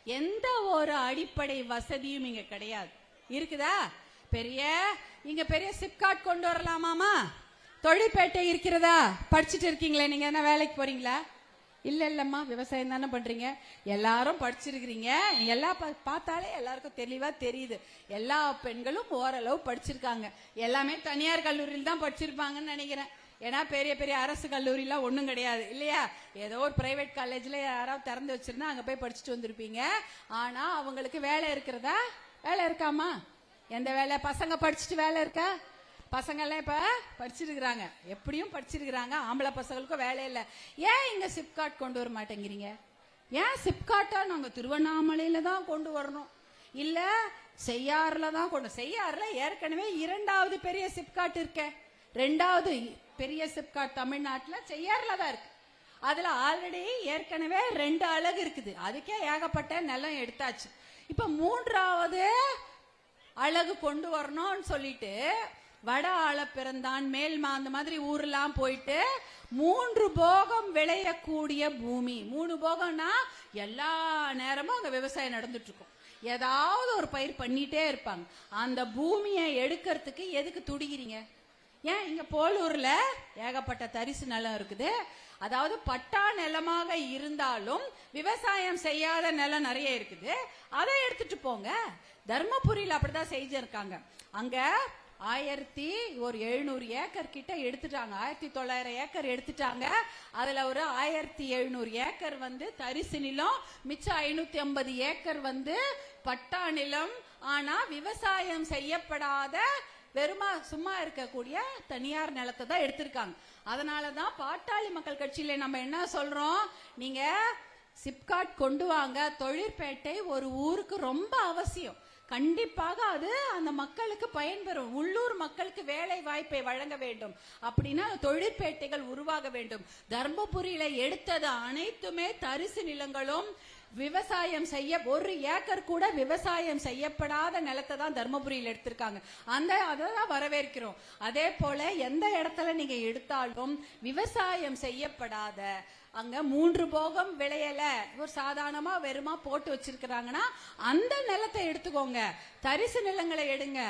எந்த ஒரு அடிப்படை வசதியும் இங்க கிடையாது. இருக்குதா? இங்க பெரிய சிப்காட் கொண்டு வரலாமாமா? தொழிற்பேட்டை இருக்கிறதா? படிச்சுட்டு இருக்கீங்களே, நீங்க என்ன வேலைக்கு போறீங்களா? இல்லம்மா, விவசாயம் தானே பண்றீங்க. எல்லாரும் படிச்சிருக்கிறீங்க. எல்லாம் பார்த்தாலே எல்லாருக்கும் தெளிவா தெரியுது. எல்லா பெண்களும் ஓரளவு படிச்சிருக்காங்க. எல்லாமே தனியார் கல்லூரியில் தான் படிச்சிருப்பாங்கன்னு நினைக்கிறேன். ஏன்னா பெரிய பெரிய அரசு கல்லூரிலாம் ஒன்றும் கிடையாது இல்லையா? ஏதோ ஒரு பிரைவேட் காலேஜ்ல யாராவது திறந்து வச்சிருந்தா அங்க போய் படிச்சுட்டு வந்திருப்பீங்க. ஆனா அவங்களுக்கு வேலை இருக்கிறதா? வேலை இருக்காமா? எந்த வேலை? பசங்க படிச்சுட்டு வேலை இருக்கா? பசங்க எல்லாம் இப்ப படிச்சிருக்கிறாங்க, எப்படியும் படிச்சிருக்கிறாங்க. ஆம்பளை பசங்களுக்கும் வேலை இல்லை. ஏன் இங்க சிப்காட் கொண்டு வர மாட்டேங்கிறீங்க? ஏன் சிப்காட்டா நாங்க திருவண்ணாமலையில தான் கொண்டு வரணும், இல்ல செய்யாறுல தான் செய்யாறுல ஏற்கனவே 2வது பெரிய சிப்காட் இருக்க. 2வது பெரிய சிப்காட் தமிழ்நாட்டுல செய்யாறுல தான் இருக்கு. அதுல ஆல்ரெடி ஏற்கனவே 2 அலகு இருக்குது. அதுக்கே ஏகப்பட்ட நிலம் எடுத்தாச்சு. இப்ப 3வது அழகு கொண்டு வரணும்னு சொல்லிட்டு வட ஆள பிறந்தான் மேல்மா அந்த மாதிரி ஊர்லாம் போயிட்டு 3 போகம் விளையக்கூடிய பூமி. 3 போகம்னா எல்லா நேரமும் அங்க விவசாயம் நடந்துட்டு இருக்கும். ஏதாவது ஒரு பயிர் பண்ணிட்டே இருப்பாங்க. அந்த பூமியை எடுக்கிறதுக்கு எதுக்கு துடிக்கிறீங்க? ஏன் இங்க போலூர்ல ஏகப்பட்ட தரிசு நிலம் இருக்குது. அதாவது பட்டா நிலமாக இருந்தாலும் விவசாயம் செய்யாத நிலம் நிறைய இருக்குது. அதை எடுத்துட்டு போங்க. தர்மபுரியில அப்படிதான் செஞ்சிருக்காங்க. அங்க 1700 ஏக்கர் கிட்ட எடுத்துட்டாங்க. 1900 ஏக்கர் எடுத்துட்டாங்க. அதுல ஒரு 1700 ஏக்கர் தரிசு நிலம், மிச்சம் 550 ஏக்கர் பட்டா நிலம். ஆனா விவசாயம் செய்யப்படாத வெறுமா சும்மா இருக்கக்கூடிய தனியார் நிலத்தை தான் எடுத்திருக்காங்க. அதனாலதான் பாட்டாளி மக்கள் கட்சியில நம்ம என்ன சொல்றோம், நீங்க சிப்காட் கொண்டு வாங்க. தொழிற்பேட்டை ஒரு ஊருக்கு ரொம்ப அவசியம். கண்டிப்பாக அது அந்த மக்களுக்கு பயன்பெறும். உள்ளூர் மக்களுக்கு வேலை வாய்ப்பை வழங்க வேண்டும். அப்படின்னா தொழிற்பேட்டைகள் உருவாக வேண்டும். தர்மபுரியில எடுத்தது அனைத்துமே தரிசு நிலங்களும் விவசாயம் செய்ய 1 ஏக்கர் கூட விவசாயம் செய்யப்படாத நிலத்தை தான் தர்மபுரியில் எடுத்திருக்காங்க. அதான் வரவேற்கிறோம். அதே போல எந்த இடத்துல நீங்க எடுத்தாலும் விவசாயம் செய்யப்படாத, அங்க 3 போகம் விளையல, ஒரு சாதாரணமா வெறுமா போட்டு வச்சிருக்கிறாங்கன்னா அந்த நிலத்தை எடுத்துக்கோங்க. தரிசு நிலங்களை எடுங்க.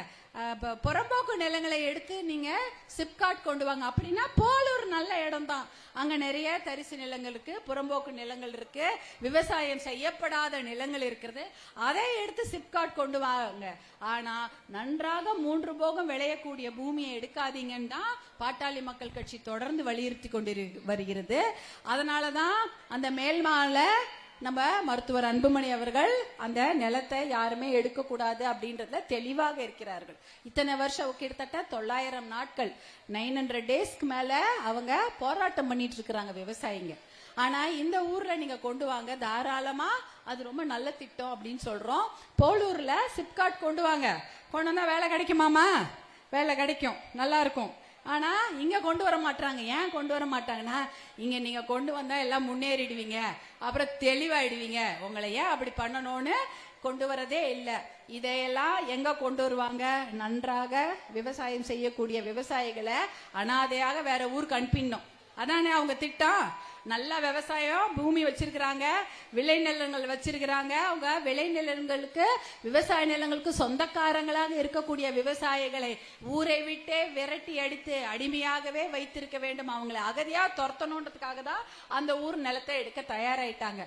புறம்போக்கு நிலங்களை எடுத்து நீங்க சிப்காட் கொண்டு வாங்க. அப்படின்னா போலூர் நல்ல இடம் தான். அங்க நிறைய தரிசு நிலங்களுக்கு புறம்போக்கு நிலங்கள் இருக்கு, விவசாயம் செய்யப்படாத நிலங்கள் இருக்கிறது. அதை எடுத்து சிப்காட் கொண்டு வாங்க. ஆனா நன்றாக 3 போகம் விளையக்கூடிய பூமியை எடுக்காதீங்கன்னா பாட்டாளி மக்கள் கட்சி தொடர்ந்து வலியுறுத்தி கொண்டு வருகிறது. அதனாலதான் அந்த மேல்மால நம்ம மருத்துவர் அன்புமணி அவர்கள் அந்த நிலத்தை யாருமே எடுக்க கூடாது அப்படின்றதுல தெளிவாக இருக்கிறார்கள். இத்தனை வருஷம் கிட்டத்தட்ட 900 நாட்கள் 900 டேஸ்க்கு மேல அவங்க போராட்டம் பண்ணிட்டு இருக்கிறாங்க விவசாயிங்க. ஆனா இந்த ஊர்ல நீங்க கொண்டு வாங்க தாராளமா, அது ரொம்ப நல்ல திட்டம் அப்படின்னு சொல்றோம். போலூர்ல சிப்காட் கொண்டு வாங்க. கொண்டு வந்தா வேலை கிடைக்குமாமா? வேலை கிடைக்கும், நல்லா இருக்கும். ஆனா இங்க கொண்டு வர மாட்டாங்க. ஏன் கொண்டு வர மாட்டாங்கன்னா, இங்க நீங்க கொண்டு வந்தா எல்லாம் முன்னேறிடுவீங்க, அப்புறம் தெளிவாயிடுவீங்க, உங்களை ஏன் அப்படி பண்ணணும்னு கொண்டு வரதே இல்லை. இதையெல்லாம் எங்க கொண்டு வருவாங்க? நன்றாக விவசாயம் செய்யக்கூடிய விவசாயிகளை அனாதையாக வேற ஊருக்கு அனுப்பிடணும். அதானே அவங்க திட்டம். நல்ல விவசாயம் பூமி வச்சிருக்கிறாங்க, விளைநிலங்கள் வச்சிருக்கிறாங்க. அவங்க விளைநிலங்களுக்கு விவசாய நிலங்களுக்கு சொந்தக்காரங்களாக இருக்கக்கூடிய விவசாயிகளை ஊரை விட்டே விரட்டி அடித்து அடிமையாகவே வைத்திருக்க வேண்டும். அவங்களை அகதியா துரத்தணுன்றதுக்காக தான் அந்த ஊர் நிலத்தை எடுக்க தயாராயிட்டாங்க.